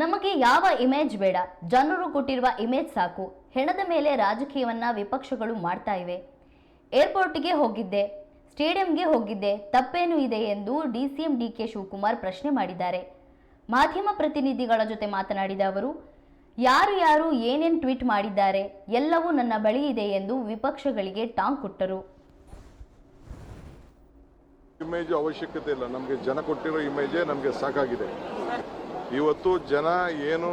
ನಮಗೆ ಯಾವ ಇಮೇಜ್ ಬೇಡ, ಜನರು ಕೊಟ್ಟಿರುವ ಇಮೇಜ್ ಸಾಕು. ಹೆಣದ ಮೇಲೆ ರಾಜಕೀಯವನ್ನ ವಿಪಕ್ಷಗಳು ಮಾಡ್ತಾ ಇವೆ. ಏರ್ಪೋರ್ಟ್ಗೆ ಹೋಗಿದ್ದೆ, ಸ್ಟೇಡಿಯಂಗೆ ಹೋಗಿದ್ದೆ, ತಪ್ಪೇನು ಇದೆ ಎಂದು ಡಿಸಿಎಂ ಡಿಕೆ ಶಿವಕುಮಾರ್ ಪ್ರಶ್ನೆ ಮಾಡಿದ್ದಾರೆ. ಮಾಧ್ಯಮ ಪ್ರತಿನಿಧಿಗಳ ಜೊತೆ ಮಾತನಾಡಿದ ಅವರು, ಯಾರು ಏನೇನು ಟ್ವೀಟ್ ಮಾಡಿದ್ದಾರೆ ಎಲ್ಲವೂ ನನ್ನ ಬಳಿ ಇದೆ ಎಂದು ವಿಪಕ್ಷಗಳಿಗೆ ಟಾಂಗ್ ಕೊಟ್ಟರು. ಇಮೇಜ್ ಅವಶ್ಯಕತೆ ಇಲ್ಲ, ನಮಗೆ ಜನ ಕೊಟ್ಟಿರೋ ಇಮೇಜೇ ನಮಗೆ ಸಾಕಾಗಿದೆ. ಇವತ್ತು ಜನ ಏನು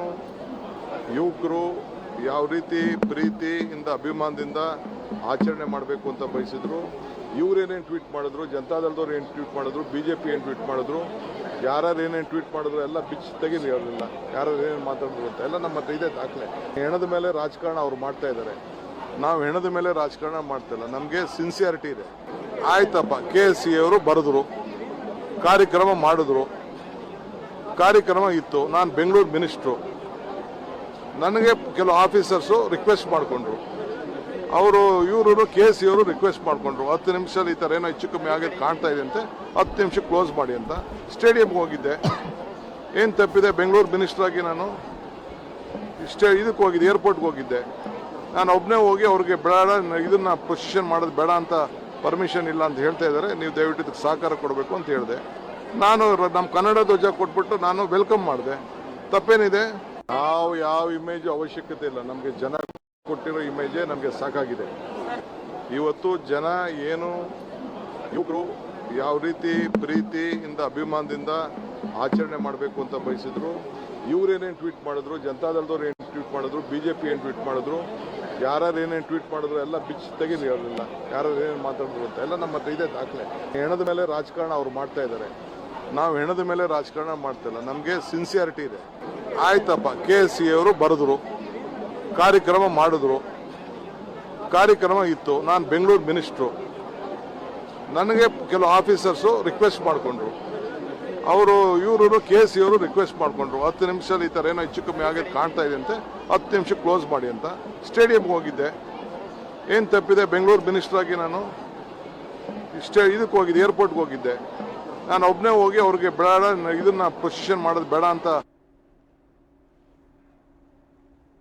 ಯುವಕರು ಯಾವ ರೀತಿ ಪ್ರೀತಿಯಿಂದ ಅಭಿಮಾನದಿಂದ ಆಚರಣೆ ಮಾಡಬೇಕು ಅಂತ ಬಯಸಿದ್ರು, ಇವರೇನೇನು ಟ್ವೀಟ್ ಮಾಡಿದ್ರು, ಜನತಾದಳದವ್ರು ಏನು ಟ್ವೀಟ್ ಮಾಡಿದ್ರು, BJP ಏನು ಟ್ವೀಟ್ ಮಾಡಿದ್ರು, ಯಾರು ಏನೇನು ಟ್ವೀಟ್ ಮಾಡಿದ್ರು ಎಲ್ಲ ಬಿಚ್ಚಿ ತೆಗೀರಿ. ಅವರೆಲ್ಲ ಯಾರು ಏನೇನು ಮಾತಾಡಿದ್ರು ಅಂತ ಎಲ್ಲ ನಮ್ಮ ಹತ್ರ ಇದೆ ದಾಖಲೆ. ಹೆಣದ ಮೇಲೆ ರಾಜಕಾರಣ ಅವ್ರು ಮಾಡ್ತಾ ಇದ್ದಾರೆ, ನಾವು ಹೆಣದ ಮೇಲೆ ರಾಜಕಾರಣ ಮಾಡ್ತಿಲ್ಲ. ನಮಗೆ ಸಿನ್ಸಿಯಾರಿಟಿ ಇದೆ. ಆಯ್ತಪ್ಪ, KSC ಅವರು ಬರೆದ್ರು, ಕಾರ್ಯಕ್ರಮ ಮಾಡಿದ್ರು, ಕಾರ್ಯಕ್ರಮ ಇತ್ತು. ನಾನು ಬೆಂಗಳೂರು ಮಿನಿಸ್ಟ್ರು, ನನಗೆ ಕೆಲವು ಆಫೀಸರ್ಸು ರಿಕ್ವೆಸ್ಟ್ ಮಾಡಿಕೊಂಡ್ರು, ಇವರು KSC ಅವರು ರಿಕ್ವೆಸ್ಟ್ ಮಾಡಿಕೊಂಡ್ರು, 10 ನಿಮಿಷದಲ್ಲಿ ಈ ಥರ ಏನೋ ಹೆಚ್ಚು ಕಮ್ಮಿ ಆಗೋದು ಕಾಣ್ತಾ ಇದೆ ಅಂತೆ, 10 ನಿಮಿಷ ಕ್ಲೋಸ್ ಮಾಡಿ ಅಂತ. ಸ್ಟೇಡಿಯಂಗೆ ಹೋಗಿದ್ದೆ, ಏನು ತಪ್ಪಿದೆ? ಬೆಂಗಳೂರು ಮಿನಿಸ್ಟ್ರಾಗಿ ನಾನು ಇದಕ್ಕೆ ಹೋಗಿದ್ದೆ, ಏರ್ಪೋರ್ಟ್ಗೆ ಹೋಗಿದ್ದೆ. ನಾನು ಒಬ್ಬನೇ ಹೋಗಿ ಅವ್ರಿಗೆ ಬೇಡ, ಇದನ್ನು ಪೊಸಿಷನ್ ಮಾಡೋದು ಬೇಡ ಅಂತ ಪರ್ಮಿಷನ್ ಇಲ್ಲ ಅಂತ ಹೇಳ್ತಾ ಇದ್ದಾರೆ, ನೀವು ದಯವಿಟ್ಟು ಇದಕ್ಕೆ ಸಹಕಾರ ಕೊಡಬೇಕು ಅಂತ ಹೇಳಿದೆ. ನಾನು ನಮ್ಮ ಕನ್ನಡ ಧ್ವಜ ಕೊಟ್ಬಿಟ್ಟು ನಾನು ವೆಲ್ಕಮ್ ಮಾಡಿದೆ. ತಪ್ಪೇನಿದೆ? ನಾವು ಯಾವ ಇಮೇಜ್ ಅವಶ್ಯಕತೆ ಇಲ್ಲ, ನಮಗೆ ಜನ ಕೊಟ್ಟಿರೋ ಇಮೇಜೇ ನಮಗೆ ಸಾಕಾಗಿದೆ. ಇವತ್ತು ಜನ ಏನು ಯುವಕರು ಯಾವ ರೀತಿ ಪ್ರೀತಿಯಿಂದ ಅಭಿಮಾನದಿಂದ ಆಚರಣೆ ಮಾಡಬೇಕು ಅಂತ ಬಯಸಿದ್ರು, ಇವರೇನೇನು ಟ್ವೀಟ್ ಮಾಡಿದ್ರು, ಜನತಾದಳದವ್ರು ಏನು ಟ್ವೀಟ್ ಮಾಡಿದ್ರು, BJP ಏನು ಟ್ವೀಟ್ ಮಾಡಿದ್ರು, ಯಾರು ಏನೇನು ಟ್ವೀಟ್ ಮಾಡಿದ್ರು ಎಲ್ಲ ಬಿಚ್ಚಿ ತೆಗೀರಿ. ಅವರೆಲ್ಲ ಯಾರು ಏನೇನು ಮಾತಾಡಿದ್ರು ಅಂತ ಎಲ್ಲ ನಮ್ಮ ಹತ್ರ ಇದೆ ದಾಖಲೆ. ಹೆಣದ ಮೇಲೆ ರಾಜಕಾರಣ ಅವ್ರು ಮಾಡ್ತಾ ಇದ್ದಾರೆ, ನಾವು ಹೆಣದ ಮೇಲೆ ರಾಜಕಾರಣ ಮಾಡ್ತಿಲ್ಲ. ನಮಗೆ ಸಿನ್ಸಿಯಾರಿಟಿ ಇದೆ. ಆಯ್ತಪ್ಪ, KSC ಅವರು ಬರೆದ್ರು, ಕಾರ್ಯಕ್ರಮ ಮಾಡಿದ್ರು, ಕಾರ್ಯಕ್ರಮ ಇತ್ತು. ನಾನು ಬೆಂಗಳೂರು ಮಿನಿಸ್ಟ್ರು, ನನಗೆ ಕೆಲವು ಆಫೀಸರ್ಸು ರಿಕ್ವೆಸ್ಟ್ ಮಾಡಿಕೊಂಡ್ರು, ಇವರು KSC ಅವರು ರಿಕ್ವೆಸ್ಟ್ ಮಾಡಿಕೊಂಡ್ರು, 10 ನಿಮಿಷದಲ್ಲಿ ಈ ಥರ ಏನೋ ಹೆಚ್ಚು ಕಮ್ಮಿ ಆಗೋದು ಕಾಣ್ತಾ ಇದೆ ಅಂತೆ, 10 ನಿಮಿಷ ಕ್ಲೋಸ್ ಮಾಡಿ ಅಂತ. ಸ್ಟೇಡಿಯಂಗೆ ಹೋಗಿದ್ದೆ, ಏನು ತಪ್ಪಿದೆ? ಬೆಂಗಳೂರು ಮಿನಿಸ್ಟ್ರಾಗಿ ನಾನು ಇದಕ್ಕೆ ಹೋಗಿದ್ದೆ, ಏರ್ಪೋರ್ಟ್ಗೆ ಹೋಗಿದ್ದೆ. ನಾನು ಒಬ್ಬನೇ ಹೋಗಿ ಅವ್ರಿಗೆ ಬೇಡ, ಇದನ್ನು ಪೊಸಿಷನ್ ಮಾಡೋದು ಬೇಡ ಅಂತ